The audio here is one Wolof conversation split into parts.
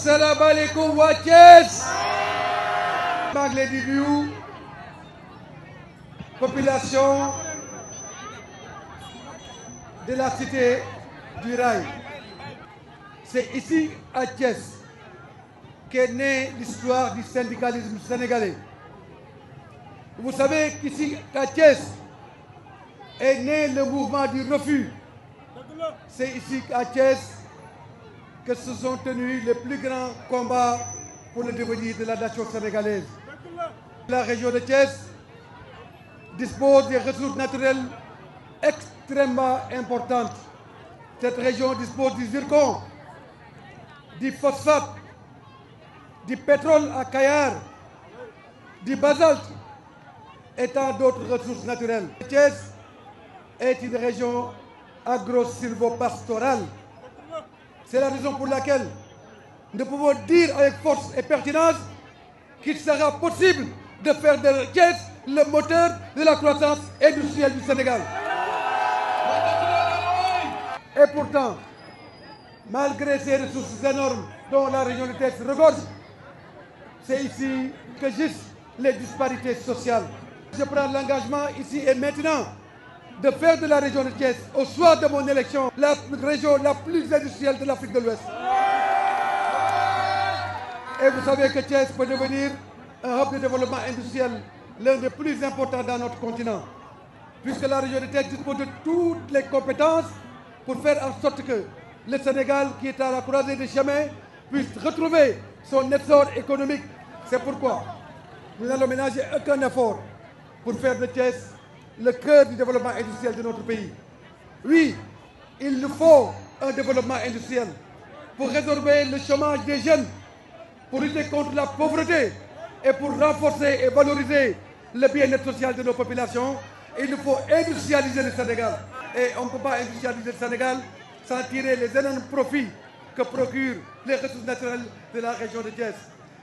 asalaamaaleykum waa Thiès maa ngi leen di nuyu population de la cité du Rail. C'est ici à Thiès qu'est née l'histoire du syndicalisme sénégalais. Vous savez qu'ici à Thiès est né le mouvement du refus. C'est ici à Thiès que se sont tenus les plus grands combats pour le devenir de la nation sénégalaise. La région de Thiès dispose des ressources naturelles extrêmement importantes. Cette région dispose du zircon, du phosphate, du pétrole à Kayar, du basalte et tant d'autres ressources naturelles. Thiès est une région agro-silvopastorale. C'est la raison pour laquelle nous pouvons dire avec force et pertinence qu'il sera possible de faire de Thiès le moteur de la croissance industrielle du Sénégal. Et pourtant, malgré ces ressources énormes dont la région de Thiès regorge, c'est ici que gisent les disparités sociales. Je prends l'engagement ici et maintenant de faire de la région de Thiès, au soir de mon élection, la région la plus industrielle de l'Afrique de l'Ouest. Et vous savez que Thiès peut devenir un hub de développement industriel, l'un des plus importants dans notre continent, puisque la région de Thiès dispose de toutes les compétences pour faire en sorte que le Sénégal, qui est à la croisée des chemins, puisse retrouver son essor économique. C'est pourquoi nous n'allons ménager aucun effort pour faire de Thiès le cœur du développement industriel de notre pays. Oui, il nous faut un développement industriel pour résorber le chômage des jeunes, pour lutter contre la pauvreté et pour renforcer et valoriser le bien-être social de nos populations. Il nous faut industrialiser le Sénégal. Et on ne peut pas industrialiser le Sénégal sans tirer les énormes profits que procurent les ressources naturelles de la région de Thiès.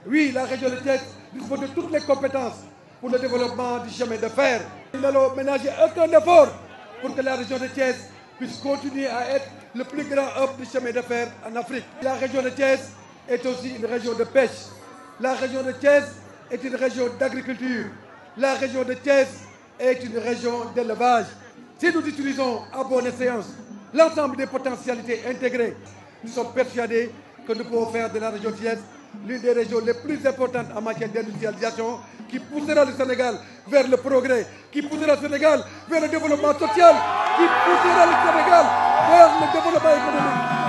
Oui, la région de Thiès dispose de toutes les compétences pour le développement du chemin de fer. Nous n'allons ménager aucun effort pour que la région de Thiès puisse continuer à être le plus grand hub du chemin de fer en Afrique. La région de Thiès est aussi une région de pêche. La région de Thiès est une région d'agriculture. La région de Thiès est une région d'élevage. Si nous utilisons à bonne séance l'ensemble des potentialités intégrées, nous sommes persuadés que nous pouvons faire de la région de Thiès l'une des régions les plus importantes en matière d'industrialisation, qui poussera le Sénégal vers le progrès, qui poussera le Sénégal vers le développement social, qui poussera le Sénégal vers le développement économique.